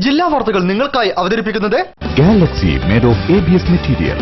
ജില്ലാ വാർത്തകൾ നിങ്ങൾക്കായി അവതരിപ്പിക്കുന്നത് Galaxy made of ABS material.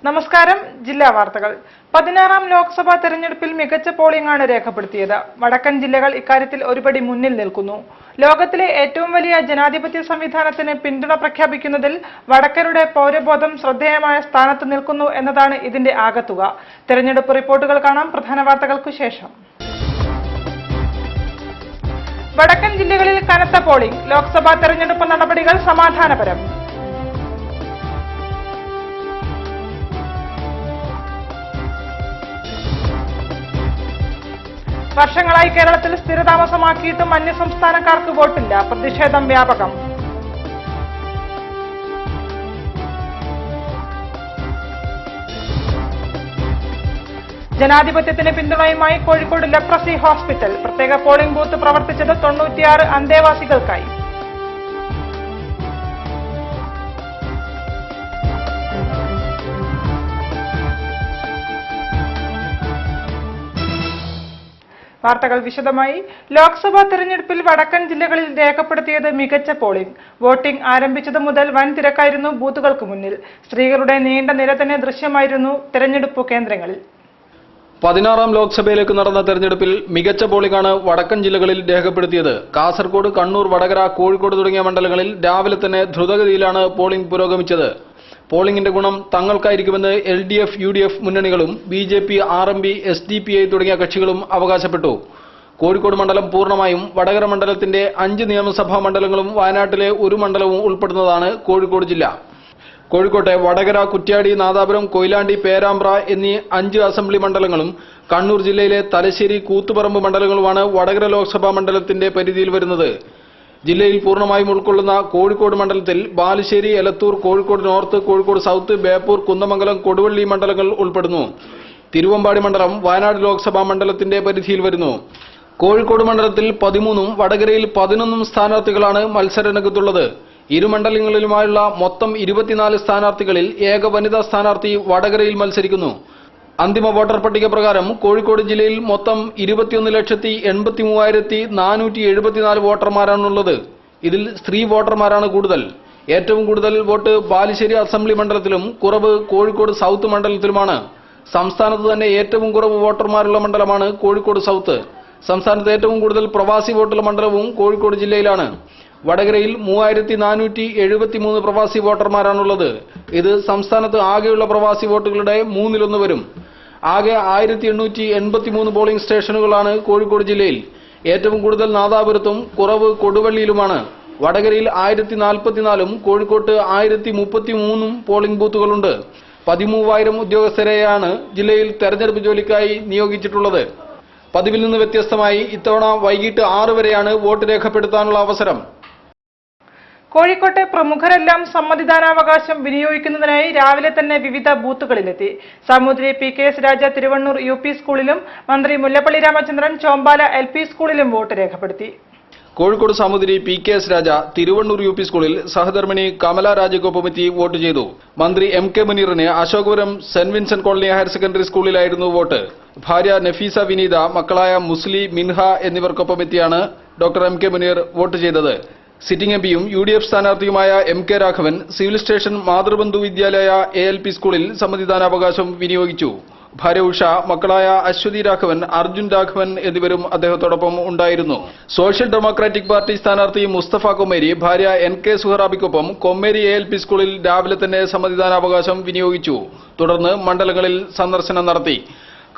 നമസ്കാരം. ജില്ലാ വാർത്തകൾ. 16ാം ലോക്സഭാ തെരഞ്ഞെടുപ്പിൽ മികച്ച പോളിംഗ് ആണ് രേഖപ്പെടുത്തിയത്. വടക്കൻ ജില്ലകൾ ഇക്കാര്യത്തിൽ ഒരുപടി മുന്നിൽ നിൽക്കുന്നു. ലോകത്തിലെ ഏറ്റവും വലിയ ജനാധിപത്യ സംവിധാനത്തിന് പിന്തുണ പ്രഖ്യാപിക്കുന്നതിൽ വടക്കരുടെ പൗരബോധം ശ്രദ്ധേയമായ സ്ഥാനത്ത് നിൽക്കുന്നു എന്നതാണ് ഇതിന്റെ ആകത്തുക. തെരഞ്ഞെടുപ്പ് റിപ്പോർട്ടുകൾ കാണാം പ്രധാന വാർത്തകൾക്കു ശേഷം. വടക്കൻ ജില്ലകളിൽ കനത്ത പോളിംഗ്. ലോക്സഭാ തെരഞ്ഞെടുപ്പ് നടപടികൾ സമാധാനപരം. വർഷങ്ങളായി കേരളത്തിൽ സ്ഥിരതാമസമാക്കിയിട്ടും അന്യസംസ്ഥാനക്കാർക്ക് വോട്ടില്ല. പ്രതിഷേധം വ്യാപകം. ജനാധിപത്യത്തിന് പിന്തുണയുമായി കോഴിക്കോട് ലെപ്രസി ഹോസ്പിറ്റൽ. പ്രത്യേക പോളിംഗ് ബൂത്ത് പ്രവർത്തിച്ചത് 96 അന്തേവാസികൾക്കായി. വാർത്തകൾ വിശദമായി. ലോക്സഭാ തെരഞ്ഞെടുപ്പിൽ വടക്കൻ ജില്ലകളിൽ രേഖപ്പെടുത്തിയത് മികച്ച പോളിംഗ്. വോട്ടിംഗ് ആരംഭിച്ചതു മുതൽ വൻ തിരക്കായിരുന്നു ബൂത്തുകൾക്ക് മുന്നിൽ. സ്ത്രീകളുടെ നീണ്ട നിര തന്നെ ദൃശ്യമായിരുന്നു തെരഞ്ഞെടുപ്പ് കേന്ദ്രങ്ങളിൽ. 16ാം ലോക്സഭയിലേക്ക് നടന്ന തെരഞ്ഞെടുപ്പിൽ മികച്ച പോളിംഗാണ് വടക്കൻ ജില്ലകളിൽ രേഖപ്പെടുത്തിയത്. കാസർഗോഡ്, കണ്ണൂർ, വടകര, കോഴിക്കോട് തുടങ്ങിയ മണ്ഡലങ്ങളിൽ രാവിലെ തന്നെ ദ്രുതഗതിയിലാണ് പോളിംഗ് പുരോഗമിച്ചത്. പോളിംഗിന്റെ ഗുണം തങ്ങൾക്കായിരിക്കുമെന്ന് LDF, UDF മുന്നണികളും BJP, RMP, SDPI തുടങ്ങിയ കക്ഷികളും അവകാശപ്പെട്ടു. കോഴിക്കോട് മണ്ഡലം പൂർണ്ണമായും വടകര മണ്ഡലത്തിന്റെ 5 നിയമസഭാ മണ്ഡലങ്ങളും വയനാട്ടിലെ ഒരു മണ്ഡലവും ഉൾപ്പെടുന്നതാണ് കോഴിക്കോട് ജില്ല. കോഴിക്കോട്ടെ വടകര, കുറ്റ്യാടി, നാദാപുരം, കൊയിലാണ്ടി, പേരാമ്പ്ര എന്നീ 5 അസംബ്ലി മണ്ഡലങ്ങളും കണ്ണൂർ ജില്ലയിലെ തലശ്ശേരി, കൂത്തുപറമ്പ് മണ്ഡലങ്ങളുമാണ് വടകര ലോക്സഭാ മണ്ഡലത്തിന്റെ പരിധിയിൽ വരുന്നത്. ജില്ലയിൽ പൂർണ്ണമായും ഉൾക്കൊള്ളുന്ന കോഴിക്കോട് മണ്ഡലത്തിൽ ബാലുശ്ശേരി, എലത്തൂർ, കോഴിക്കോട് നോർത്ത്, കോഴിക്കോട് സൌത്ത്, ബേപ്പൂർ, കുന്നമംഗലം, കൊടുവള്ളി മണ്ഡലങ്ങൾ ഉൾപ്പെടുന്നു. തിരുവമ്പാടി മണ്ഡലം വയനാട് ലോക്സഭാ മണ്ഡലത്തിന്റെ പരിധിയിൽ വരുന്നു. കോഴിക്കോട് മണ്ഡലത്തിൽ 13ഉം വടകരയിൽ 11ഉം സ്ഥാനാർത്ഥികളാണ് മത്സരരംഗത്തുള്ളത്. ഇരു മണ്ഡലങ്ങളിലുമായുള്ള മൊത്തം 24 സ്ഥാനാർത്ഥികളിൽ ഏക വനിതാ സ്ഥാനാർത്ഥി വടകരയിൽ മത്സരിക്കുന്നു. അന്തിമ വോട്ടർ പട്ടിക പ്രകാരം കോഴിക്കോട് ജില്ലയിൽ മൊത്തം 21,83,474 വോട്ടർമാരാണുള്ളത്. ഇതിൽ സ്ത്രീ വോട്ടർമാരാണ് കൂടുതൽ. ഏറ്റവും കൂടുതൽ വോട്ട് ബാലുശ്ശേരി അസംബ്ലി മണ്ഡലത്തിലും കുറവ് കോഴിക്കോട് സൌത്ത് മണ്ഡലത്തിലുമാണ്. സംസ്ഥാനത്ത് തന്നെ ഏറ്റവും കുറവ് വോട്ടർമാരുള്ള മണ്ഡലമാണ് കോഴിക്കോട് സൌത്ത്. സംസ്ഥാനത്ത് ഏറ്റവും കൂടുതൽ പ്രവാസി വോട്ടുള്ള മണ്ഡലവും കോഴിക്കോട് ജില്ലയിലാണ്. വടകരയിൽ 3,473 പ്രവാസി വോട്ടർമാരാണുള്ളത്. ഇത് സംസ്ഥാനത്ത് ആകെയുള്ള പ്രവാസി വോട്ടുകളുടെ 1/3 വരും. ആകെ 1,883 പോളിംഗ് സ്റ്റേഷനുകളാണ് കോഴിക്കോട് ജില്ലയിൽ. ഏറ്റവും കൂടുതൽ നാദാപുരത്തും കുറവ് കൊടുവള്ളിയിലുമാണ്. വടകരയിൽ 1044ഉം കോഴിക്കോട്ട് 1033 പോളിംഗ് ബൂത്തുകളുണ്ട്. 13,000 ഉദ്യോഗസ്ഥരെയാണ് ജില്ലയിൽ തെരഞ്ഞെടുപ്പ് ജോലിക്കായി നിയോഗിച്ചിട്ടുള്ളത്. പതിവിൽ നിന്ന് വ്യത്യസ്തമായി ഇത്തവണ വൈകിട്ട് 6 വരെയാണ് വോട്ട് രേഖപ്പെടുത്താനുള്ള അവസരം. കോഴിക്കോട്ടെ പ്രമുഖരെല്ലാം സമ്മതിദാനാവകാശം വിനിയോഗിക്കുന്നതിനായി രാവിലെ തന്നെ വിവിധ ബൂത്തുകളിലെത്തി. സാമൂതിരി PKS രാജ തിരുവണ്ണൂർ UP സ്കൂളിലും മന്ത്രി മുല്ലപ്പള്ളി രാമചന്ദ്രൻ ചോമ്പാല LP സ്കൂളിലും വോട്ട് രേഖപ്പെടുത്തി. കോഴിക്കോട് സാമൂതിരി PKS രാജ തിരുവണ്ണൂർ UP സ്കൂളിൽ സഹധർമ്മിണി കമല രാജയ്ക്കൊപ്പമെത്തി വോട്ട് ചെയ്തു. മന്ത്രി MK മുനീറിന് Ashokapuram saint Vincent colony higher secondary സ്കൂളിലായിരുന്നു വോട്ട്. ഭാര്യ നഫീസ വിനീത, മക്കളായ മുസ്ലി, മിൻഹ എന്നിവർക്കൊപ്പമെത്തിയാണ് ഡോക്ടർ MK മുനീർ വോട്ട് ചെയ്തത്. സിറ്റിംഗ് MPയും UDF സ്ഥാനാർത്ഥിയുമായ MK Raghavan civil station Mathrubandhu Vidyalaya ALP സ്കൂളിൽ സമ്മതിദാനാവകാശം വിനിയോഗിച്ചു. ഭാര്യ ഉഷ, മക്കളായ അശ്വതി രാഘവൻ, അർജുൻ രാഘവൻ എന്നിവരും അദ്ദേഹത്തോടൊപ്പം ഉണ്ടായിരുന്നു. സോഷ്യൽ ഡെമോക്രാറ്റിക് പാർട്ടി സ്ഥാനാർത്ഥി മുസ്തഫ കൊമ്മേരി ഭാര്യ NK സുഹറാബിക്കൊപ്പം കൊമ്മേരി ALP സ്കൂളിൽ രാവിലെ തന്നെ സമ്മതിദാനാവകാശം വിനിയോഗിച്ചു. തുടർന്ന് മണ്ഡലങ്ങളിൽ സന്ദർശനം നടത്തി.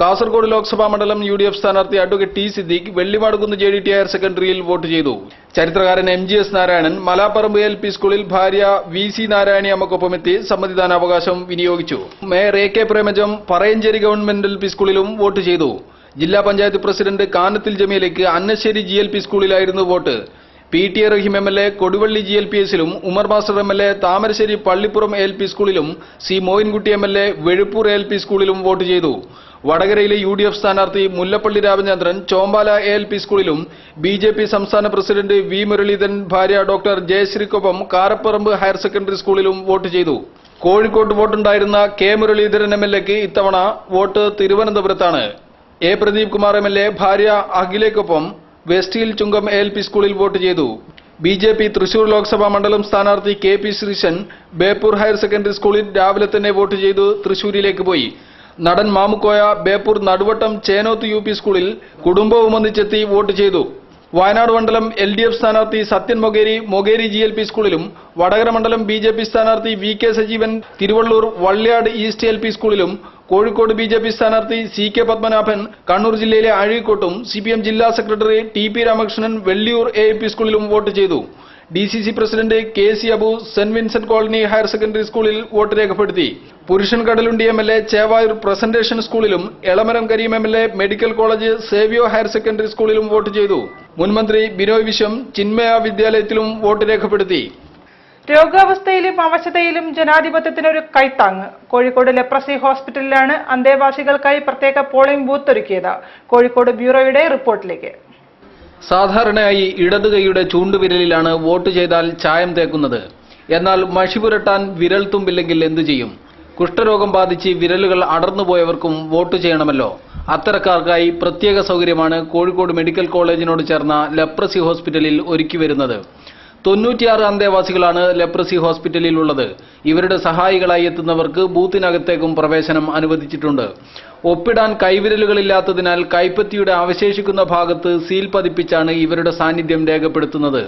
കാസർഗോഡ് ലോക്സഭാ മണ്ഡലം UDF സ്ഥാനാർത്ഥി advocate T. Siddique Vellimadukunnu JDT higher സെക്കൻഡറിയിൽ വോട്ട് ചെയ്തു. ചരിത്രകാരൻ MGS നാരായണൻ മലാപ്പറമ്പ് LP സ്കൂളിൽ ഭാര്യ VC നാരായണി അമ്മക്കൊപ്പമെത്തി സമ്മതിദാനാവകാശം വിനിയോഗിച്ചു. Mayor AK Premajam Parayancheri government LP സ്കൂളിലും വോട്ട് ചെയ്തു. ജില്ലാ പഞ്ചായത്ത് പ്രസിഡന്റ് കാനത്തിൽ ജമീലയ്ക്ക് അന്നശ്ശേരി GLP സ്കൂളിലായിരുന്നു vote. PT Rahim MLA Koduvally GLPSലും Umar master MLA Thamarassery Pallippuram LP സ്കൂളിലും C. Moyinkutty MLA Vezhuppur LP സ്കൂളിലും വോട്ട് ചെയ്തു. വടകരയിലെ UDF സ്ഥാനാർത്ഥി മുല്ലപ്പള്ളി രാമചന്ദ്രൻ ചോമ്പാല ALP സ്കൂളിലും BJP സംസ്ഥാന പ്രസിഡന്റ് V. മുരളീധരൻ ഭാര്യ ഡോക്ടർ ജയശ്രീക്കൊപ്പം കാരപ്പറമ്പ് ഹയർ സെക്കൻഡറി സ്കൂളിലും വോട്ട് ചെയ്തു. കോഴിക്കോട്ട് വോട്ടുണ്ടായിരുന്ന K. മുരളീധരൻ MLAക്ക് ഇത്തവണ വോട്ട് തിരുവനന്തപുരത്താണ്. A. പ്രദീപ് കുമാർ MLA ഭാര്യ അഖിലയ്ക്കൊപ്പം വെസ്റ്റ് ഹിൽ ചുങ്കം ALP സ്കൂളിൽ വോട്ട് ചെയ്തു. BJP തൃശൂർ ലോക്സഭാ മണ്ഡലം സ്ഥാനാർത്ഥി KP Sreesan Beypore higher secondary സ്കൂളിൽ രാവിലെ തന്നെ വോട്ട് ചെയ്തു തൃശൂരിലേക്ക് പോയി. നടൻ മാമുക്കോയ ബേപ്പൂർ നടുവട്ടം ചേനോത്ത് UP സ്കൂളിൽ കുടുംബവുമൊന്നിച്ചെത്തി വോട്ട് ചെയ്തു. വയനാട് മണ്ഡലം LDF സ്ഥാനാർത്ഥി സത്യൻ മൊകേരി GLP സ്കൂളിലും വടകര മണ്ഡലം BJP സ്ഥാനാർത്ഥി VK Sajeevan Thiruvallur Valliyad east LP സ്കൂളിലും കോഴിക്കോട് BJP സ്ഥാനാർത്ഥി CK പത്മനാഭൻ കണ്ണൂർ ജില്ലയിലെ അഴീക്കോട്ടും CPM ജില്ലാ secretary TP Ramakrishnan Velliyur AIP സ്കൂളിലും വോട്ട് ചെയ്തു. DCC president KC Abu saint Vincent colony higher secondary സ്കൂളിൽ വോട്ട് രേഖപ്പെടുത്തി. പുരുഷൻ കടലുണ്ടി MLA ചേവായൂർ പ്രസന്റേഷൻ സ്കൂളിലും Elamaram Kareem MLA medical college Savio higher secondary സ്കൂളിലും വോട്ട് ചെയ്തു. മുൻമന്ത്രി ബിനോയ് വിശ്വം ചിന്മയ വിദ്യാലയത്തിലും വോട്ട് രേഖപ്പെടുത്തി. രോഗാവസ്ഥയിലും അവശതയിലും ജനാധിപത്യത്തിനൊരു കൈത്താങ്ങ്. കോഴിക്കോട് ലെപ്രസി ഹോസ്പിറ്റലിലാണ് അന്തേവാസികൾക്കായി പ്രത്യേക പോളിംഗ് ബൂത്ത് ഒരുക്കിയത്. കോഴിക്കോട് ബ്യൂറോയുടെ റിപ്പോർട്ടിലേക്ക്. സാധാരണയായി ഇടത് കൈയുടെ ചൂണ്ടുവിരലിലാണ് വോട്ട് ചെയ്താൽ ചായം തേക്കുന്നത്. എന്നാൽ മഷി പുരട്ടാൻ വിരൽ തുമ്പില്ലെങ്കിൽ എന്തു ചെയ്യും? കുഷ്ഠരോഗം ബാധിച്ച് വിരലുകൾ അടർന്നുപോയവർക്കും വോട്ട് ചെയ്യണമല്ലോ. അത്തരക്കാർക്കായി പ്രത്യേക സൗകര്യമാണ് കോഴിക്കോട് മെഡിക്കൽ കോളേജിനോട് ചേർന്ന ലെപ്രസി ഹോസ്പിറ്റലിൽ ഒരുക്കി വരുന്നത്. 96 അന്തേവാസികളാണ് ലെപ്രസി ഹോസ്പിറ്റലിൽ ഉള്ളത്. ഇവരുടെ സഹായികളായി എത്തുന്നവർക്ക് ബൂത്തിനകത്തേക്കും പ്രവേശനം അനുവദിച്ചിട്ടുണ്ട്. ഒപ്പിടാൻ കൈവിരലുകളില്ലാത്തതിനാൽ കൈപ്പത്തിയുടെ അവശേഷിക്കുന്ന ഭാഗത്ത് സീൽ പതിപ്പിച്ചാണ് ഇവരുടെ സാന്നിധ്യം രേഖപ്പെടുത്തുന്നത്.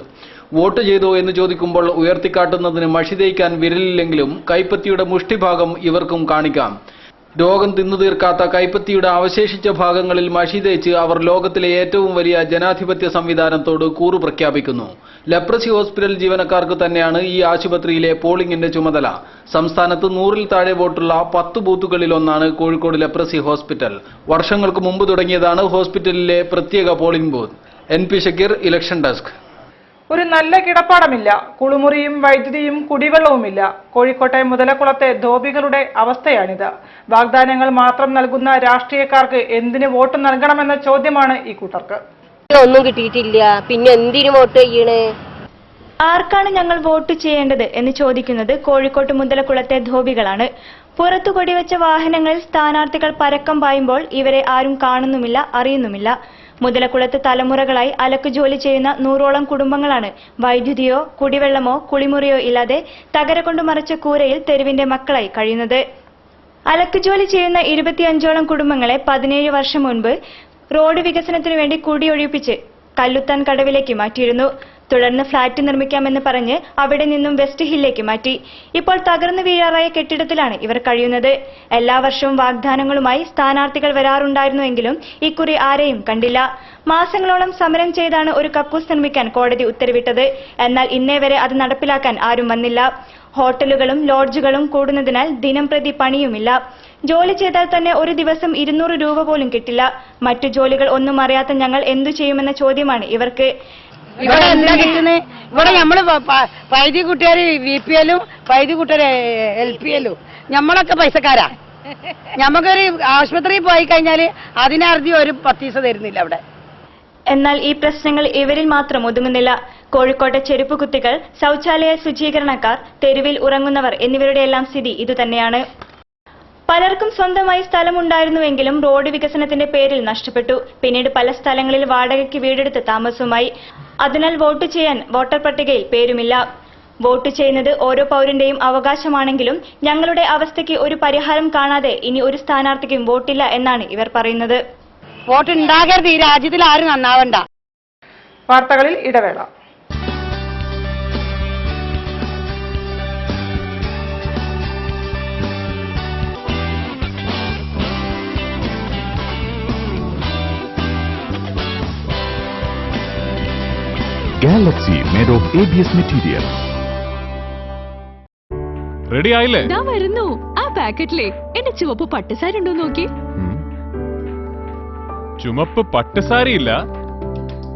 വോട്ട് ചെയ്തോ എന്ന് ചോദിക്കുമ്പോൾ ഉയർത്തിക്കാട്ടുന്നതിന് മഷി തേയ്ക്കാൻ വിരലില്ലെങ്കിലും കൈപ്പത്തിയുടെ മുഷ്ടിഭാഗം ഇവർക്കും കാണിക്കാം. രോഗം തിന്നു തീർക്കാത്ത കൈപ്പത്തിയുടെ അവശേഷിച്ച ഭാഗങ്ങളിൽ മഷി തേച്ച് അവർ ലോകത്തിലെ ഏറ്റവും വലിയ ജനാധിപത്യ സംവിധാനത്തോട് കൂറു പ്രഖ്യാപിക്കുന്നു. ലെപ്രസി ഹോസ്പിറ്റൽ ജീവനക്കാർക്ക് തന്നെയാണ് ഈ ആശുപത്രിയിലെ പോളിംഗിന്റെ ചുമതല. സംസ്ഥാനത്ത് 100-ൽ താഴെ വോട്ടുള്ള 10 ബൂത്തുകളിലൊന്നാണ് കോഴിക്കോട് ലെപ്രസി ഹോസ്പിറ്റൽ. വർഷങ്ങൾക്ക് മുമ്പ് തുടങ്ങിയതാണ് ഹോസ്പിറ്റലിലെ പ്രത്യേക polling booth. NP Shakir, election desk. ഒരു നല്ല കിടപ്പാടമില്ല, കുളിമുറിയും വൈദ്യുതിയും കുടിവെള്ളവുമില്ല. കോഴിക്കോട്ടെ മുതലക്കുളത്തെ ധോബികളുടെ അവസ്ഥയാണിത്. വാഗ്ദാനങ്ങൾ മാത്രം നൽകുന്ന രാഷ്ട്രീയക്കാർക്ക് എന്തിന് വോട്ട് നൽകണമെന്ന ചോദ്യമാണ് ഈ കൂട്ടർക്ക്. ഒന്നും കിട്ടിയിട്ടില്ല, പിന്നെ എന്തിനു വോട്ട് ചെയ്യണേ? ആർക്കാണ് ഞങ്ങൾ വോട്ട് ചെയ്യേണ്ടത് എന്ന് ചോദിക്കുന്നത് കോഴിക്കോട്ട് മുതലക്കുളത്തെ ധോബികളാണ്. പുറത്തു കൊടിവെച്ച വാഹനങ്ങളിൽ സ്ഥാനാർത്ഥികൾ പരക്കം പായുമ്പോൾ ഇവരെ ആരും കാണുന്നുമില്ല, അറിയുന്നുമില്ല. മുതലക്കുളത്ത് തലമുറകളായി അലക്കുജോലി ചെയ്യുന്ന 100ഓളം കുടുംബങ്ങളാണ് വൈദ്യുതിയോ കുടിവെള്ളമോ കുളിമുറിയോ ഇല്ലാതെ തകര കൊണ്ട് മറച്ച കൂരയിൽ തെരുവിന്റെ മക്കളായി കഴിയുന്നത്. അലക്കുജോലി ചെയ്യുന്ന 25ഓളം കുടുംബങ്ങളെ 17 വർഷം മുൻപ് റോഡ് വികസനത്തിനു വേണ്ടി കുടിയൊഴിപ്പിച്ച് കല്ലുത്താൻ കടവിലേക്ക് മാറ്റിയിരുന്നു. തുടർന്ന് ഫ്ളാറ്റ് നിർമ്മിക്കാമെന്ന് പറഞ്ഞ് അവിടെ നിന്നും വെസ്റ്റ് ഹില്ലേക്ക് മാറ്റി. ഇപ്പോൾ തകർന്നു വീഴാറായ കെട്ടിടത്തിലാണ് ഇവർ കഴിയുന്നത്. എല്ലാ വർഷവും വാഗ്ദാനങ്ങളുമായി സ്ഥാനാർത്ഥികൾ വരാറുണ്ടായിരുന്നുവെങ്കിലും ഇക്കുറി ആരെയും കണ്ടില്ല. മാസങ്ങളോളം സമരം ചെയ്താണ് ഒരു കക്കൂസ് നിർമ്മിക്കാൻ കോടതി ഉത്തരവിട്ടത്. എന്നാൽ ഇന്നേ വരെ അത് നടപ്പിലാക്കാൻ ആരും വന്നില്ല. ഹോട്ടലുകളും ലോഡ്ജുകളും കൂടുന്നതിനാൽ ദിനം പ്രതി പണിയുമില്ല. ജോലി ചെയ്താൽ തന്നെ ഒരു ദിവസം 200 രൂപ പോലും കിട്ടില്ല. മറ്റു ജോലികൾ ഒന്നും അറിയാത്ത ഞങ്ങൾ എന്തു ചെയ്യുമെന്ന ചോദ്യമാണ് ഇവർക്ക്. ഇവിടെ എന്താ കിട്ടുന്നത്? ഇവിടെ നമ്മള് പൈതി കൂട്ടുകാര് VPLും പൈതി കൂട്ടുകാര് LPLും നമ്മളൊക്കെ പൈസക്കാരാ. ഞമ്മക്കൊരു ആശുപത്രിയിൽ പോയി കഴിഞ്ഞാല് അതിനർജി ഒരു 10 പൈസ തരുന്നില്ല അവിടെ. എന്നാൽ ഈ പ്രശ്നങ്ങൾ ഇവരിൽ മാത്രം ഒതുങ്ങുന്നില്ല. കോഴിക്കോട്ടെ ചെരുപ്പ് കുത്തികൾ, ശൌചാലയ ശുചീകരണക്കാർ, തെരുവിൽ ഉറങ്ങുന്നവർ എന്നിവരുടെയെല്ലാം സ്ഥിതി ഇതുതന്നെയാണ്. പലർക്കും സ്വന്തമായി സ്ഥലമുണ്ടായിരുന്നുവെങ്കിലും റോഡ് വികസനത്തിന്റെ പേരിൽ നഷ്ടപ്പെട്ടു. പിന്നീട് പല സ്ഥലങ്ങളിൽ വാടകയ്ക്ക് വീടെടുത്ത് താമസവുമായി. അതിനാൽ വോട്ട് ചെയ്യാൻ വോട്ടർ പട്ടികയിൽ പേരുമില്ല. വോട്ട് ചെയ്യുന്നത് ഓരോ പൗരന്റെയും അവകാശമാണെങ്കിലും ഞങ്ങളുടെ അവസ്ഥയ്ക്ക് ഒരു പരിഹാരം കാണാതെ ഇനി ഒരു സ്ഥാനാർത്ഥിക്കും വോട്ടില്ല എന്നാണ് ഇവർ പറയുന്നത്. വോട്ട് ഉണ്ടാകരുത്, ഈ രാജ്യത്തിൽ ആരും നന്നാവണ്ട. വാർത്തകളിൽ ഇടവേള. Galaxy made of ABS material. Ready ആയില്ലേ? ഞാൻ വരുന്നു. ആ പാക്കറ്റിലെ എന്റെ ചുവപ്പ് പട്ടുസാരി ഉണ്ടോ നോക്കി. ചുമപ്പ് പട്ടുസാരിയില്ല,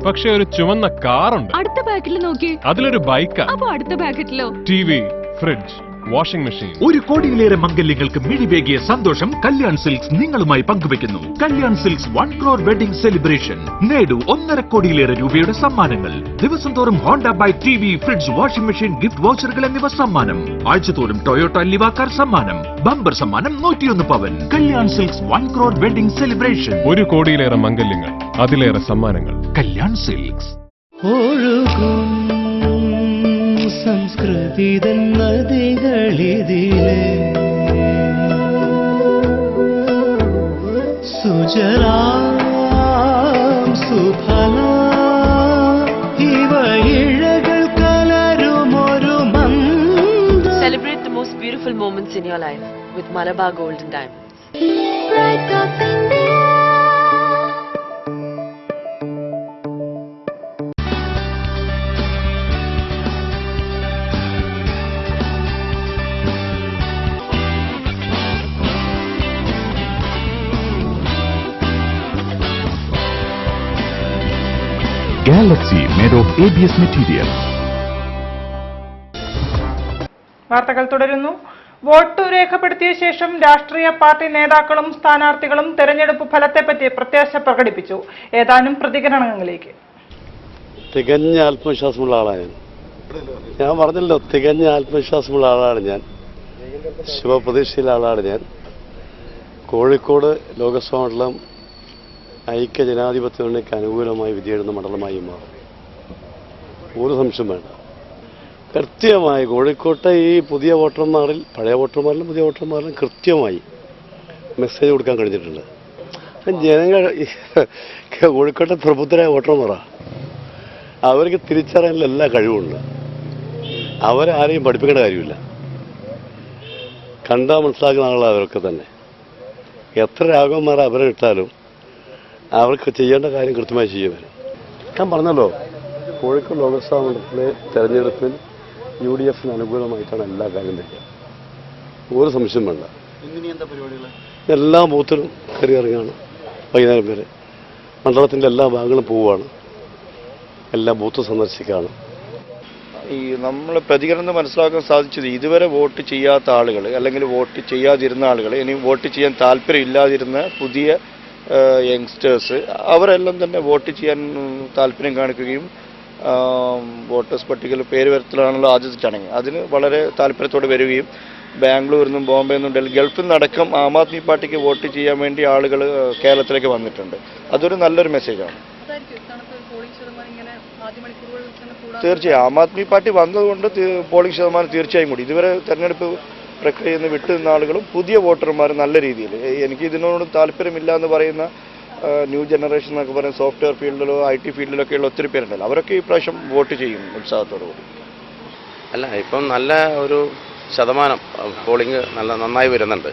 പക്ഷെ ഒരു ചുവന്ന കാറുണ്ട്. അടുത്ത പാക്കറ്റിൽ നോക്കി. അതിലൊരു ബൈക്കാ. അപ്പൊ അടുത്ത പാക്കറ്റിലോ? TV, fridge, washing machine. ഒരു കോടിയിലേറെ മംഗല്യങ്ങൾക്ക് മിഴിവേകിയ സന്തോഷം കല്യാൺ സിൽക്സ് നിങ്ങളുമായി പങ്കുവെക്കുന്നു. Kalyan silks 1 crore wedding celebration. നേടൂ 1.5 കോടിയിലേറെ രൂപയുടെ സമ്മാനങ്ങൾ. ദിവസം തോറും Honda bike, TV, fridge, washing machine, gift വൗച്ചറുകൾ എന്നിവ സമ്മാനം. ആഴ്ചതോറും ടൊയോട്ട ലിവ കാർ സമ്മാനം. ബമ്പർ സമ്മാനം 101 pavan. Kalyan silks 1 crore wedding celebration. 1 കോടിയിലേറെ മംഗല്യങ്ങൾ, അതിലേറെ സമ്മാനങ്ങൾ. കല്യാൺ സിൽക്സ്. സംസ്കൃതിതൻ നദികളിതിലെ സുജലാം സുഫല ഇവയിഴകൾ കലരുമൊരു മന്ദ. Celebrate the most beautiful moments in your life with Malabar Gold and Diamonds. Galaxy made of ABS material. വാർത്തകൾ തുടരുന്നു. വോട്ട് രേഖപ്പെടുത്തിയ ശേഷം രാഷ്ട്രീയ പാർട്ടി നേതാക്കളും സ്ഥാനാർത്ഥികളും തെരഞ്ഞെടുപ്പ് ഫലത്തെപ്പറ്റി പ്രത്യാശ പ്രകടിപ്പിച്ചു. ഏതാനും പ്രതികരണങ്ങളിലേക്ക്. തികഞ്ഞ ആത്മവിശ്വാസമുള്ള ആളാണ് ഞാൻ പറഞ്ഞല്ലോ. തികഞ്ഞ ആത്മവിശ്വാസമുള്ള ആളാണ് ഞാൻ. ശുഭപ്രതീക്ഷയുള്ള ആളാണ് ഞാൻ. കോഴിക്കോട് ലോക്സഭാ മണ്ഡലം ഐക്യ ജനാധിപത്യ മുന്നണിക്ക് അനുകൂലമായി വിധിയെഴുന്ന മണ്ഡലമായി മാറും. ഒരു സംശയം വേണ്ട. കൃത്യമായി കോഴിക്കോട്ടെ ഈ പുതിയ വോട്ടർമാരിൽ, പഴയ വോട്ടർമാരിലും പുതിയ വോട്ടർമാരിലും കൃത്യമായി മെസ്സേജ് കൊടുക്കാൻ കഴിഞ്ഞിട്ടുണ്ട്. ജനങ്ങൾ കോഴിക്കോട്ടെ പ്രബുദ്ധരായ വോട്ടർമാരാണ്. അവർക്ക് തിരിച്ചറിയാനുള്ള എല്ലാ കഴിവുണ്ട്. അവരാരെയും പഠിപ്പിക്കേണ്ട കാര്യമില്ല. കണ്ടാൽ മനസ്സിലാക്കുന്ന ആളാണ് അവരൊക്കെ തന്നെ. എത്ര രാഘവന്മാരെ അവരെ ഇട്ടാലും അവർക്ക് ചെയ്യേണ്ട കാര്യം കൃത്യമായി ചെയ്യും. ഞാൻ പറഞ്ഞല്ലോ, കോഴിക്കോട് ലോക്സഭാ മണ്ഡലത്തിലെ തെരഞ്ഞെടുപ്പിൽ UDF അനുകൂലമായിട്ടാണ് എല്ലാ കാര്യം ചെയ്യുക. ഒരു സംശയം വേണ്ട. എല്ലാ ബൂത്തിലും കയറി ഇറങ്ങുകയാണ്. വൈകുന്നേരം വരെ മണ്ഡലത്തിൻ്റെ എല്ലാ ഭാഗങ്ങളും പോവുകയാണ്. എല്ലാ ബൂത്ത് സന്ദർശിക്കുകയാണ്. ഈ നമ്മൾ പ്രതികരണം മനസ്സിലാക്കാൻ സാധിച്ചത്, ഇതുവരെ വോട്ട് ചെയ്യാത്ത ആളുകൾ അല്ലെങ്കിൽ വോട്ട് ചെയ്യാതിരുന്ന ആളുകൾ, ഇനി വോട്ട് ചെയ്യാൻ താല്പര്യം ഇല്ലാതിരുന്ന പുതിയ യങ്സ്റ്റേഴ്സ്, അവരെല്ലാം തന്നെ വോട്ട് ചെയ്യാൻ താല്പര്യം കാണിക്കുകയും വോട്ടേഴ്സ് പട്ടികയിൽ പേര് വരുത്തലാണല്ലോ ആദ്യത്തെ ചടങ്ങ്, അതിന് വളരെ താല്പര്യത്തോടെ വരികയും ബാംഗ്ലൂരിൽ നിന്നും ബോംബെയിൽ നിന്നും ഡൽഹി, ഗൾഫിൽ നിന്നടക്കം ആം ആദ്മി പാർട്ടിക്ക് വോട്ട് ചെയ്യാൻ വേണ്ടി ആളുകൾ കേരളത്തിലേക്ക് വന്നിട്ടുണ്ട്. അതൊരു നല്ലൊരു മെസ്സേജാണ്. തീർച്ചയായും ആം ആദ്മി പാർട്ടി വന്നതുകൊണ്ട് പോളിംഗ് ശതമാനം തീർച്ചയായും കൂടി. ഇതുവരെ തെരഞ്ഞെടുപ്പ് പ്രക്രിയയിൽ നിന്ന് വിട്ടു നിന്ന ആളുകളും പുതിയ വോട്ടർമാർ നല്ല രീതിയിൽ, എനിക്ക് ഇതിനോട് താല്പര്യമില്ല എന്ന് പറയുന്ന ന്യൂ ജനറേഷൻ എന്നൊക്കെ പറയുന്ന സോഫ്റ്റ്വെയർ ഫീൽഡിലോ IT ഫീൽഡിലൊക്കെയുള്ള ഒത്തിരി പേരുണ്ടല്ലോ, അവരൊക്കെ ഈ പ്രാവശ്യം വോട്ട് ചെയ്യും ഉത്സാഹത്തോടു കൂടി. അല്ല, ഇപ്പം നല്ല ഒരു ശതമാനം പോളിംഗ് നന്നായി വരുന്നുണ്ട്.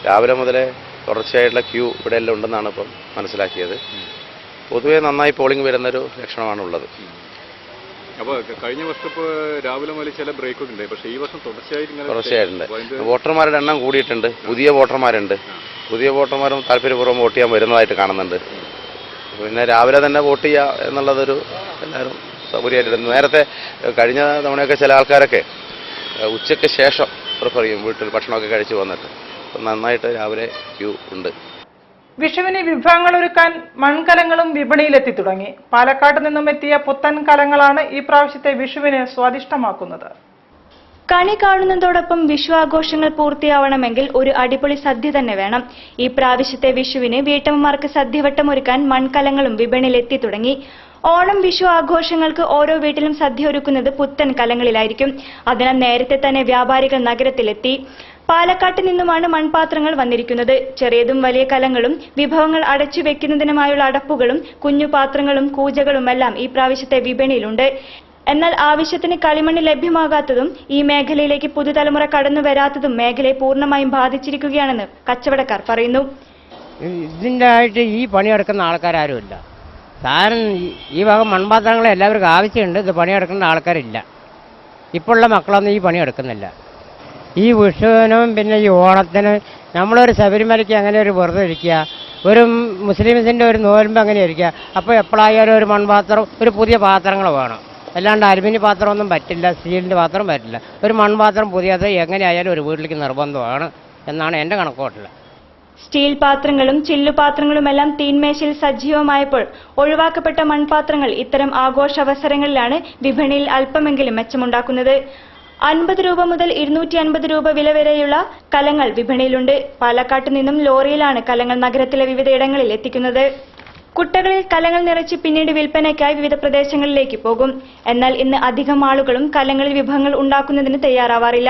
രാവിലെ മുതലേ തുടർച്ചയായിട്ടുള്ള ക്യൂ ഇവിടെ എല്ലാം ഉണ്ടെന്നാണ് ഇപ്പം മനസ്സിലാക്കിയത്. പൊതുവേ നന്നായി പോളിംഗ് വരുന്നൊരു ലക്ഷണമാണുള്ളത്. അപ്പോൾ കഴിഞ്ഞ വർഷം ഇപ്പോൾ രാവിലെ മുതൽ ചില ബ്രേക്കൊക്കെ ഉണ്ട്, പക്ഷേ ഈ വർഷം തുടർച്ചയായിട്ടുണ്ട്. വോട്ടർമാരുടെ എണ്ണം കൂടിയിട്ടുണ്ട്. പുതിയ വോട്ടർമാരുണ്ട്. പുതിയ വോട്ടർമാരും താല്പര്യപൂർവ്വം വോട്ട് ചെയ്യാൻ വരുന്നതായിട്ട് കാണുന്നുണ്ട്. പിന്നെ രാവിലെ തന്നെ വോട്ട് ചെയ്യുക എന്നുള്ളതൊരു എല്ലാവരും സൗകര്യമായിട്ട്. നേരത്തെ കഴിഞ്ഞ തവണയൊക്കെ ചില ആൾക്കാരൊക്കെ ഉച്ചയ്ക്ക് ശേഷം പ്രിഫർ ചെയ്യും, വീട്ടിൽ ഭക്ഷണമൊക്കെ കഴിച്ച് വന്നിട്ട്. അപ്പം നന്നായിട്ട് രാവിലെ ക്യൂ ഉണ്ട്. വിഷുവിന് വിഭവങ്ങൾ ഒരുക്കാൻ മൺകലങ്ങളും വിപണിയിലെത്തി തുടങ്ങി. പാലക്കാട് നിന്നും എത്തിയ പുത്തൻ കലങ്ങളാണ് ഈ പ്രാവശ്യത്തെ വിഷുവിന് സ്വാദിഷ്ടമാക്കുന്നത്. കണി കാണുന്നതോടൊപ്പം വിഷു ആഘോഷങ്ങൾ പൂർത്തിയാവണമെങ്കിൽ ഒരു അടിപൊളി സദ്യ തന്നെ വേണം. ഈ പ്രാവശ്യത്തെ വിഷുവിന് വീട്ടമ്മമാർക്ക് സദ്യവട്ടമൊരുക്കാൻ മൺകലങ്ങളും വിപണിയിലെത്തി തുടങ്ങി. ഓണം വിഷു ആഘോഷങ്ങൾക്ക് ഓരോ വീട്ടിലും സദ്യ ഒരുക്കുന്നത് പുത്തൻ കലങ്ങളിലായിരിക്കും. അതിനാൽ നേരത്തെ തന്നെ വ്യാപാരികൾ നഗരത്തിലെത്തി. പാലക്കാട്ട് നിന്നുമാണ് മൺപാത്രങ്ങൾ വന്നിരിക്കുന്നത്. ചെറിയതും വലിയ കലങ്ങളും വിഭവങ്ങൾ അടച്ചു വെക്കുന്നതിനുമായുള്ള അടപ്പുകളും കുഞ്ഞു പാത്രങ്ങളും കൂജകളുമെല്ലാം ഈ പ്രാവശ്യത്തെ വിപണിയിലുണ്ട്. എന്നാൽ ആവശ്യത്തിന് കളിമണ്ണ് ലഭ്യമാകാത്തതും ഈ മേഖലയിലേക്ക് പുതുതലമുറ കടന്നു വരാത്തതും മേഖലയെ പൂർണ്ണമായും ബാധിച്ചിരിക്കുകയാണെന്ന് കച്ചവടക്കാർ പറയുന്നു. ഇതിൻ്റെ ആയിട്ട് ഈ പണിയെടുക്കുന്ന ആൾക്കാരുമില്ല. സാധനം ഈ വക മൺപാത്രങ്ങൾ എല്ലാവർക്കും ആവശ്യമുണ്ട്. ഇത് പണിയെടുക്കുന്ന ആൾക്കാരില്ല. ഇപ്പോഴുള്ള മക്കളൊന്നും ഈ പണിയെടുക്കുന്നില്ല. ഈ വിഷുവിനും പിന്നെ ഈ ഓണത്തിനും നമ്മളൊരു ശബരിമലയ്ക്ക് അങ്ങനെ ഒരു വെറുതെ ഇരിക്കുക, ഒരു മുസ്ലിംസിൻ്റെ ഒരു നോയമ്പ് അങ്ങനെ ഇരിക്കുക. അപ്പോൾ എപ്പോഴായാലും ഒരു മൺപാത്രം, ഒരു പുതിയ പാത്രങ്ങൾ വേണം. അല്ലാണ്ട് അലുമിനിയം പാത്രമൊന്നും പറ്റില്ല, സ്റ്റീലിൻ്റെ പാത്രം പറ്റില്ല. ഒരു മൺപാത്രം പുതിയത് എങ്ങനെയായാലും ഒരു വീട്ടിലേക്ക് നിർബന്ധമാണ് എന്നാണ് എൻ്റെ കണക്കുകൂട്ടൽ. സ്റ്റീൽ പാത്രങ്ങളും ചില്ലുപാത്രങ്ങളുമെല്ലാം തീന്മേശയിൽ സജീവമായപ്പോൾ ഒഴിവാക്കപ്പെട്ട മൺപാത്രങ്ങൾ ഇത്തരം ആഘോഷാവസരങ്ങളിലാണ് വിപണിയിൽ അല്പമെങ്കിലും മെച്ചമുണ്ടാക്കുന്നത്. 50 രൂപ മുതൽ 250 രൂപ വില വരെയുള്ള കലങ്ങൾ വിപണിയിലുണ്ട്. പാലക്കാട്ട് നിന്നും ലോറിയിലാണ് കലങ്ങൾ നഗരത്തിലെ വിവിധയിടങ്ങളിൽ എത്തിക്കുന്നത്. കുട്ടകളിൽ കലങ്ങൾ നിറച്ച് പിന്നീട് വിൽപ്പനയ്ക്കായി വിവിധ പ്രദേശങ്ങളിലേക്ക് പോകും. എന്നാൽ ഇന്ന് അധികം ആളുകളും കലങ്ങളിൽ വിഭവങ്ങൾ ഉണ്ടാക്കുന്നതിന് തയ്യാറാവാറില്ല.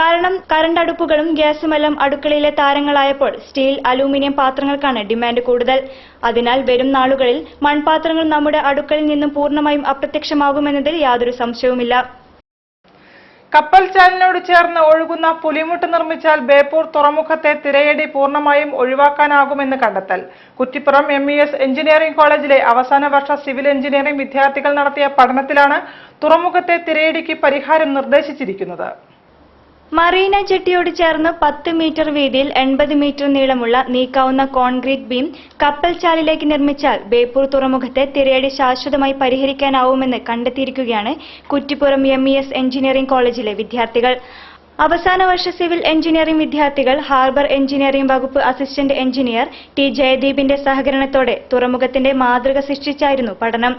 കാരണം കറണ്ട് അടുപ്പുകളും ഗ്യാസുമെല്ലാം അടുക്കളയിലെ താരങ്ങളായപ്പോൾ സ്റ്റീൽ, അലൂമിനിയം പാത്രങ്ങൾക്കാണ് ഡിമാൻഡ് കൂടുതൽ. അതിനാൽ വരും നാളുകളിൽ മൺപാത്രങ്ങൾ നമ്മുടെ അടുക്കളയിൽ നിന്നും പൂർണ്ണമായും അപ്രത്യക്ഷമാകുമെന്നതിൽ യാതൊരു സംശയവുമില്ല. കപ്പൽ ചാലിനോട് ചേർന്ന് ഒഴുകുന്ന പുലിമുട്ട് നിർമ്മിച്ചാൽ ബേപ്പൂർ തുറമുഖത്തെ തിരയടി പൂർണ്ണമായും ഒഴിവാക്കാനാകുമെന്ന് കണ്ടെത്തൽ. കുറ്റിപ്പുറം MES എഞ്ചിനീയറിംഗ് കോളേജിലെ അവസാന വർഷ സിവിൽ എഞ്ചിനീയറിംഗ് വിദ്യാർത്ഥികൾ നടത്തിയ പഠനത്തിലാണ് തുറമുഖത്തെ തിരയടിക്ക് പരിഹാരം നിർദ്ദേശിച്ചിരിക്കുന്നത്. മറീന ജെട്ടിയോട് ചേർന്ന് 10 മീറ്റർ വീതിയിൽ 80 മീറ്റർ നീളമുള്ള നീക്കാവുന്ന കോൺക്രീറ്റ് ബീം കപ്പൽ ചാലിലേക്ക് നിർമ്മിച്ചാൽ ബേപ്പൂർ തുറമുഖത്തെ തിരയടി ശാശ്വതമായി പരിഹരിക്കാനാവുമെന്ന് കണ്ടെത്തിയിരിക്കുകയാണ് കുറ്റിപ്പുറം MES എഞ്ചിനീയറിംഗ് കോളേജിലെ വിദ്യാർത്ഥികൾ. അവസാന വർഷ സിവിൽ എഞ്ചിനീയറിംഗ് വിദ്യാർത്ഥികൾ ഹാർബർ എഞ്ചിനീയറിംഗ് വകുപ്പ് അസിസ്റ്റന്റ് എഞ്ചിനീയർ T ജയദീപിന്റെ സഹകരണത്തോടെ തുറമുഖത്തിന്റെ മാതൃക സൃഷ്ടിച്ചായിരുന്നു പഠനം.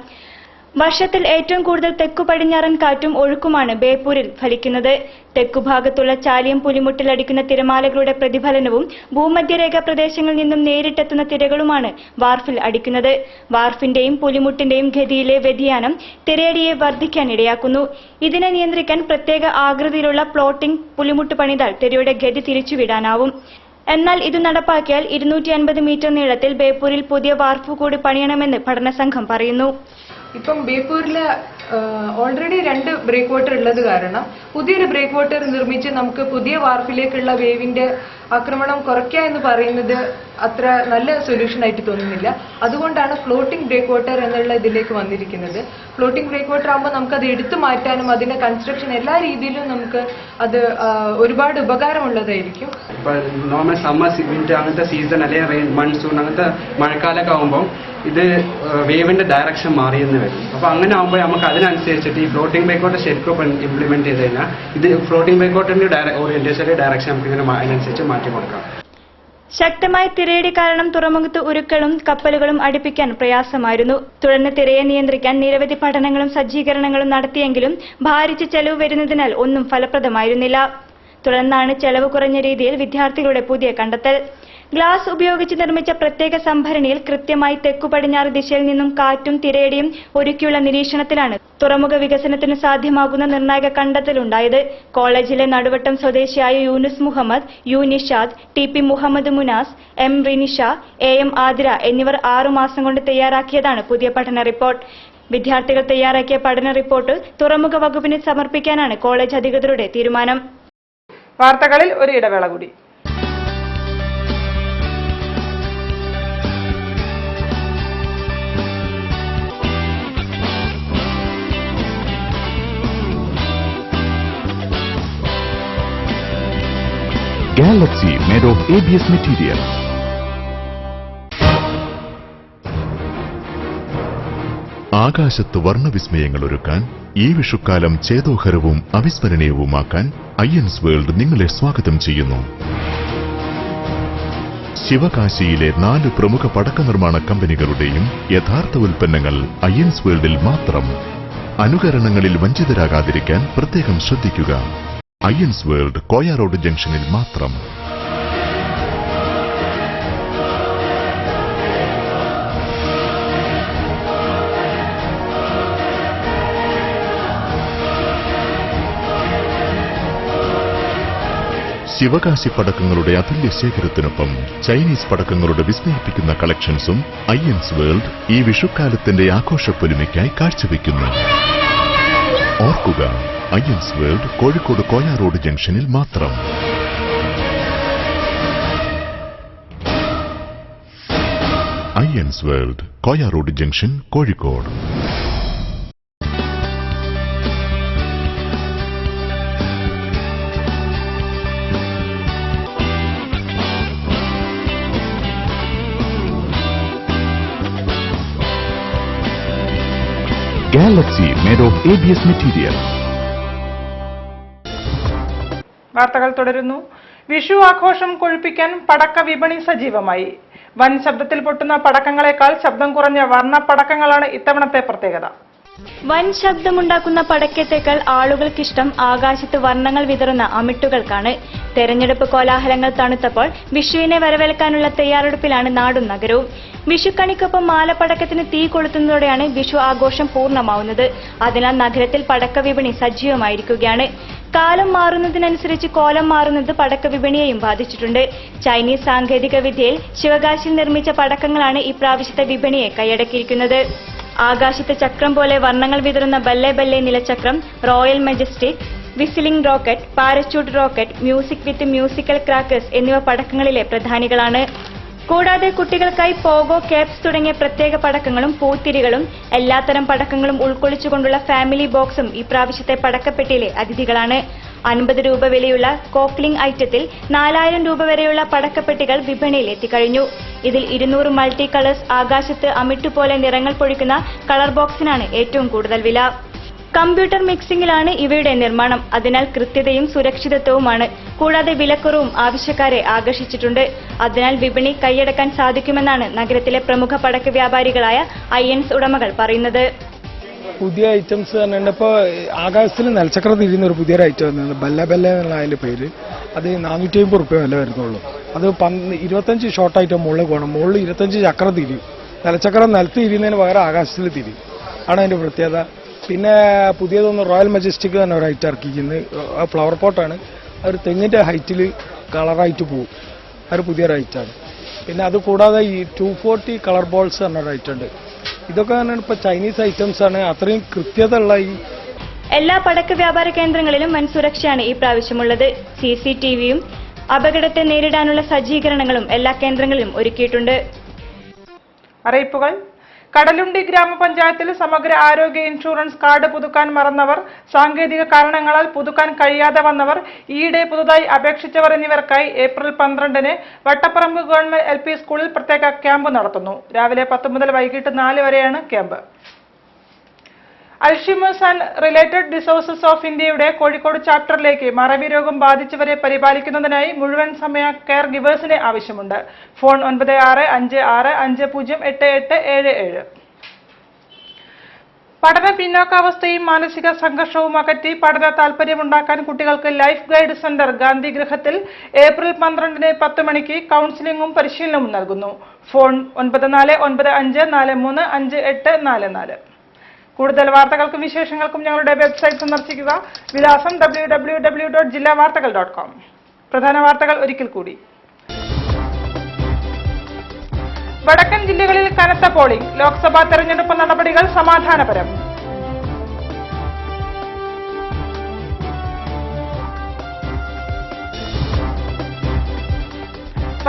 വർഷത്തിൽ ഏറ്റവും കൂടുതൽ തെക്കു പടിഞ്ഞാറൻ കാറ്റും ഒഴുക്കുമാണ് ബേപ്പൂരിൽ ഫലിക്കുന്നത്. തെക്കുഭാഗത്തുള്ള ചാലിയം പുലിമുട്ടിലടിക്കുന്ന തിരമാലകളുടെ പ്രതിഫലനവും ഭൂമധ്യരേഖ പ്രദേശങ്ങളിൽ നിന്നും നേരിട്ടെത്തുന്ന തിരകളുമാണ് വാർഫിൽ അടിക്കുന്നത്. വാർഫിന്റെയും പുലിമുട്ടിന്റെയും ഗതിയിലെ വ്യതിയാനം തിരയടിയെ വർദ്ധിക്കാൻ ഇടയാക്കുന്നു. ഇതിനെ നിയന്ത്രിക്കാൻ പ്രത്യേക ആകൃതിയിലുള്ള പ്ലോട്ടിംഗ് പുലിമുട്ട് പണിതാൽ തിരയുടെ ഗതി തിരിച്ചുവിടാനാവും. എന്നാൽ ഇത് നടപ്പാക്കിയാൽ 250 മീറ്റർ നീളത്തിൽ ബേപ്പൂരിൽ പുതിയ വാർഫ് കൂടി പണിയണമെന്ന് പഠനസംഘം പറയുന്നു. ഇപ്പം ബേപ്പൂരിൽ ഓൾറെഡി 2 ബ്രേക്ക് വാട്ടർ ഉള്ളത് കാരണം പുതിയൊരു ബ്രേക്ക് വാട്ടർ നിർമ്മിച്ച് നമുക്ക് പുതിയ വാർഫിലേക്കുള്ള വേവിന്റെ ആക്രമണം കുറയ്ക്കുക എന്ന് പറയുന്നത് അത്ര നല്ല സൊല്യൂഷൻ ആയിട്ട് തോന്നുന്നില്ല. അതുകൊണ്ടാണ് ഫ്ലോട്ടിംഗ് ബ്രേക്ക് വാട്ടർ എന്നുള്ള ഇതിലേക്ക് വന്നിരിക്കുന്നത്. ഫ്ലോട്ടിംഗ് ബ്രേക്ക് വാട്ടർ ആകുമ്പോൾ നമുക്കത് എടുത്തു മാറ്റാനും അതിന്റെ കൺസ്ട്രക്ഷൻ എല്ലാ രീതിയിലും നമുക്ക് അത് ഒരുപാട് ഉപകാരമുള്ളതായിരിക്കും. നോർമൽ സമ്മർ വിന്റർ അങ്ങനത്തെ സീസൺ അല്ലെങ്കിൽ മൺസൂൺ അങ്ങനത്തെ മഴക്കാലമൊക്കെ ആകുമ്പോൾ ഇത് വേവിന്റെ ഡയറക്ഷൻ മാറിയെന്ന് വരും. അപ്പോൾ അങ്ങനെ ആകുമ്പോൾ നമുക്ക് അതിനനുസരിച്ചിട്ട് ഈ ഫ്ലോട്ടിംഗ് ബ്രേക്ക് വാട്ടർ ശരിക്കും ഇംപ്ലിമെന്റ് ചെയ്ത് കഴിഞ്ഞാൽ ഇത് ഫ്ലോട്ടിംഗ് ബ്രേക്ക് വാട്ടറിന്റെ ഓറിയന്റേഷന്റെ ഡയറക്ഷൻ നമുക്ക് ഇങ്ങനെ അതിനനുസരിച്ച് മാറ്റി കൊടുക്കാം. ശക്തമായ തിരയടി കാരണം തുറമുഖത്ത് ഉരുക്കളും കപ്പലുകളും അടുപ്പിക്കാൻ പ്രയാസമായിരുന്നു. തുടർന്ന് തിരയെ നിയന്ത്രിക്കാൻ നിരവധി പഠനങ്ങളും സജ്ജീകരണങ്ങളും നടത്തിയെങ്കിലും ഭാരിച്ച ചെലവ് വരുന്നതിനാൽ ഒന്നും ഫലപ്രദമായിരുന്നില്ല. തുടർന്നാണ് ചെലവ് കുറഞ്ഞ രീതിയിൽ വിദ്യാർത്ഥികളുടെ പുതിയ കണ്ടെത്തൽ. ഗ്ലാസ് ഉപയോഗിച്ച് നിർമ്മിച്ച പ്രത്യേക സംഭരണിയിൽ കൃത്യമായി തെക്കു പടിഞ്ഞാറ് ദിശയിൽ നിന്നും കാറ്റും തിരയടിയും ഒരുക്കിയുള്ള നിരീക്ഷണത്തിലാണ് തുറമുഖ വികസനത്തിന് സാധ്യമാകുന്ന നിർണായക കണ്ടെത്തലുണ്ടായത്. കോളേജിലെ നടുവട്ടം സ്വദേശിയായ Yunus Muhammad, U Nishad, TP Muhammad Munas, M Rinisha, AM Athira എന്നിവർ 6 മാസം കൊണ്ട് തയ്യാറാക്കിയതാണ് പുതിയ പഠന റിപ്പോർട്ട്. വിദ്യാർത്ഥികൾ തയ്യാറാക്കിയ പഠന റിപ്പോർട്ട് തുറമുഖ വകുപ്പിന് സമർപ്പിക്കാനാണ് കോളേജ് അധികൃതരുടെ തീരുമാനം. വാർത്തകളിൽ ഒരു ഇടവേള കൂടി. Galaxy made of ABS material. ആകാശത്ത് വർണ്ണവിസ്മയങ്ങൾ ഒരുക്കാൻ ഈ വിഷുക്കാലം ചേതോഹരവും അവിസ്മരണീയവുമാക്കാൻ അയ്യൻസ് വേൾഡ് നിങ്ങളെ സ്വാഗതം ചെയ്യുന്നു. ശിവകാശിയിലെ 4 പ്രമുഖ പടക്ക നിർമ്മാണ കമ്പനികളുടെയും യഥാർത്ഥ ഉൽപ്പന്നങ്ങൾ അയ്യൻസ് വേൾഡിൽ മാത്രം. അനുകരണങ്ങളിൽ വഞ്ചിതരാകാതിരിക്കാൻ പ്രത്യേകം ശ്രദ്ധിക്കുക. അയ്യൻസ് വേൾഡ് കോയ റോഡ് ജംഗ്ഷനിൽ മാത്രം. ശിവകാശി പടക്കങ്ങളുടെ അതുല്യ ശേഖരത്തിനൊപ്പം ചൈനീസ് പടക്കങ്ങളുടെ വിസ്മയിപ്പിക്കുന്ന കളക്ഷൻസും അയ്യൻസ് വേൾഡ് ഈ വിഷുക്കാലത്തിന്റെ ആഘോഷപ്പൊലിമയ്ക്കായി കാഴ്ചവെക്കുന്നു. ഓർക്കുക, അയ്യൻസ് വേൾഡ് കോഴിക്കോട് കോയ റോഡ് ജംഗ്ഷനിൽ മാത്രം. Ayyans Ayyans world, Koya road junction, Kozhikode. Galaxy made of ABS material. വാർത്തകൾ തുടരുന്നു. വിഷു ആഘോഷം കൊഴുപ്പിക്കാൻ പടക്ക വിപണി സജീവമായി. വൻ ശബ്ദത്തിൽ പൊട്ടുന്ന പടക്കങ്ങളെക്കാൾ ശബ്ദം കുറഞ്ഞ വർണ്ണ പടക്കങ്ങളാണ് ഇത്തവണത്തെ പ്രത്യേകത. വൻ ശബ്ദമുണ്ടാക്കുന്ന പടക്കത്തേക്കാൾ ആളുകൾക്കിഷ്ടം ആകാശത്ത് വർണ്ണങ്ങൾ വിതറുന്ന അമിട്ടുകൾക്കാണ്. തെരഞ്ഞെടുപ്പ് കോലാഹലങ്ങൾ തണുത്തപ്പോൾ വിഷുവിനെ വരവേൽക്കാനുള്ള തയ്യാറെടുപ്പിലാണ് നാടും നഗരവും. വിഷുക്കണിക്കൊപ്പം മാലപ്പടക്കത്തിന് തീ കൊളുത്തുന്നതോടെയാണ് വിഷു ആഘോഷം പൂർണ്ണമാവുന്നത്. അതിനാൽ നഗരത്തിൽ പടക്ക വിപണി സജീവമായിരിക്കുകയാണ്. കാലം മാറുന്നതിനനുസരിച്ച് കോലം മാറുന്നത് പടക്ക വിപണിയെയും ബാധിച്ചിട്ടുണ്ട്. ചൈനീസ് സാങ്കേതിക വിദ്യയിൽ ശിവകാശിയിൽ നിർമ്മിച്ച പടക്കങ്ങളാണ് ഇപ്രാവശ്യത്തെ വിപണിയെ കൈയടക്കിയിരിക്കുന്നത്. ആകാശത്ത് ചക്രം പോലെ വർണ്ണങ്ങൾ വിതറുന്ന ബല്ലെ ബല്ലെ നിലചക്രം, royal majestic, whistling rocket, parachute rocket, music with musical crackers എന്നിവ പടക്കങ്ങളിലെ പ്രധാനികളാണ്. കൂടാതെ കുട്ടികൾക്കായി പോഗോ, കേപ്സ് തുടങ്ങിയ പ്രത്യേക പടക്കങ്ങളും പൂത്തിരികളും എല്ലാത്തരം പടക്കങ്ങളും ഉൾക്കൊള്ളിച്ചുകൊണ്ടുള്ള ഫാമിലി ബോക്സും ഇപ്രാവശ്യത്തെ പടക്കപ്പെട്ടിയിലെ അതിഥികളാണ്. 50 രൂപ വിലയുള്ള കോക്ലിംഗ് ഐറ്റത്തിൽ 4000 രൂപ വരെയുള്ള പടക്കപ്പെട്ടികൾ വിപണിയിൽ എത്തിക്കഴിഞ്ഞു. ഇതിൽ 200 മൾട്ടി കളേഴ്സ് ആകാശത്ത് അമിട്ടുപോലെ നിറങ്ങൾ പൊഴിക്കുന്ന കളർ ബോക്സിനാണ് ഏറ്റവും കൂടുതൽ വില. കമ്പ്യൂട്ടർ മിക്സിംഗിലാണ് ഇവയുടെ നിർമ്മാണം. അതിനാൽ കൃത്യതയും സുരക്ഷിതത്വവുമാണ്. കൂടാതെ വിലക്കുറവും ആവശ്യക്കാരെ ആകർഷിച്ചിട്ടുണ്ട്. അതിനാൽ വിപണി കൈയടക്കാൻ സാധിക്കുമെന്നാണ് നഗരത്തിലെ പ്രമുഖ പടക്ക വ്യാപാരികളായ അയ്യൻസ് ഉടമകൾ പറയുന്നത്. പുതിയ ഐറ്റംസ് തന്നെ ഇപ്പോൾ ആകാശത്തിൽ നിലച്ചക്ര തിരിയുന്ന ഒരു പുതിയൊരു ഐറ്റം വന്നത് ബല്ല ബല്ല എന്നുള്ള അതിൻ്റെ പേര്. അത് 450 റുപ്യ വില വരുന്നുള്ളൂ. അത് 25 ഷോർട്ടായിട്ട് മുകളിൽ പോകണം. മുകളിൽ 25 ചക്രം തിരിയും. നിലച്ചക്രം നിലത്ത് തിരിയുന്നതിന് പകരം ആകാശത്തിൽ തിരിയും. ആണ് അതിൻ്റെ പ്രത്യേകത. പിന്നെ പുതിയതൊന്ന് റോയൽ മജസ്റ്റിക് തന്നെ ഒരു ഐറ്റം ഇറക്കിക്കുന്നത്. ഫ്ലവർ പോട്ടാണ്. ഒരു തെങ്ങിൻ്റെ ഹൈറ്റിൽ കളറായിട്ട് പോകും. അതൊരു പുതിയൊരു ഐറ്റമാണ്. പിന്നെ അത് കൂടാതെ ഈ 240 കളർ ബോൾസ് എന്നൊരു ഐറ്റം ഉണ്ട്. ഇതൊക്കെ തന്നെയാണ് ഇപ്പോൾ ചൈനീസ് ഐറ്റംസ് ആണ്. അത്രയും കൃത്യത ഉള്ള ഈ എല്ലാ പടക്ക വ്യാപാര കേന്ദ്രങ്ങളിലും വൻ സുരക്ഷയാണ് ഈ പ്രാവശ്യമുള്ളത്. CCTVയും അപകടത്തെ നേരിടാനുള്ള സജ്ജീകരണങ്ങളും എല്ലാ കേന്ദ്രങ്ങളിലും ഒരുക്കിയിട്ടുണ്ട്. അറിയിപ്പുകൾ. കടലുണ്ടി ഗ്രാമപഞ്ചായത്തിൽ സമഗ്ര ആരോഗ്യ ഇൻഷുറൻസ് കാർഡ് പുതുക്കാൻ മറന്നവർ, സാങ്കേതിക കാരണങ്ങളാൽ പുതുക്കാൻ കഴിയാതെ വന്നവർ, ഈയിടെ പുതുതായി അപേക്ഷിച്ചവർ എന്നിവർക്കായി ഏപ്രിൽ 12-ന് വട്ടപ്പറമ്പ് ഗവൺമെന്റ് LP സ്കൂളിൽ പ്രത്യേക ക്യാമ്പ് നടത്തുന്നു. രാവിലെ 10 മുതൽ വൈകിട്ട് 4 വരെയാണ് camp. Alzheimer's and related diseases of ഇന്ത്യയുടെ കോഴിക്കോട് ചാപ്റ്ററിലേക്ക് മറവി രോഗം ബാധിച്ചവരെ പരിപാലിക്കുന്നതിനായി മുഴുവൻ സമയ കെയർ ഗിവേഴ്സിനെ ആവശ്യമുണ്ട്. ഫോൺ 9656508877. പഠന പിന്നാക്കാവസ്ഥയും മാനസിക സംഘർഷവും അകറ്റി പഠന താൽപര്യമുണ്ടാക്കാൻ കുട്ടികൾക്ക് ലൈഫ് ഗൈഡ് സെന്റർ ഗാന്ധി ഗൃഹത്തിൽ ഏപ്രിൽ 12-ന് 10 മണിക്ക് കൌൺസിലിംഗും പരിശീലനവും നൽകുന്നു. ഫോൺ 9495435844. കൂടുതൽ വാർത്തകൾക്കും വിശേഷങ്ങൾക്കും ഞങ്ങളുടെ വെബ്സൈറ്റ് സന്ദർശിക്കുക. വിലാസം www.jillavartakal.com. പ്രധാന വാർത്തകൾ ഒരിക്കൽ കൂടി. വടക്കൻ ജില്ലകളിൽ കനത്ത പോളിംഗ്. ലോക്സഭാ തെരഞ്ഞെടുപ്പ് നടപടികൾ സമാധാനപരം.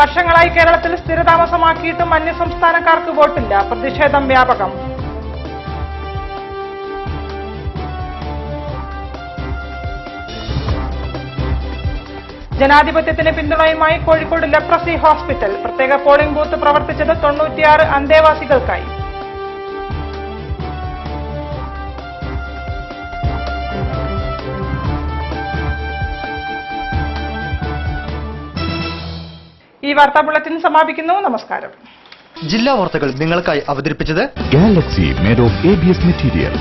വർഷങ്ങളായി കേരളത്തിൽ സ്ഥിരതാമസമാക്കിയിട്ടും അന്യസംസ്ഥാനക്കാർക്ക് വോട്ടില്ല. പ്രതിഷേധം വ്യാപകം. ജനാധിപത്യത്തിന് പിന്തുണയുമായി കോഴിക്കോട് ലെപ്രസി ഹോസ്പിറ്റൽ. പ്രത്യേക പോളിംഗ് ബൂത്ത് പ്രവർത്തിച്ചത് 96 അന്തേവാസികൾക്കായി. ഈ വാർത്താ ബുള്ളറ്റിൻ സമാപിക്കുന്നു. നമസ്കാരം. ജില്ലാ വാർത്തകൾ നിങ്ങൾക്കായി അവതരിപ്പിച്ചത് Galaxy made of ABS material.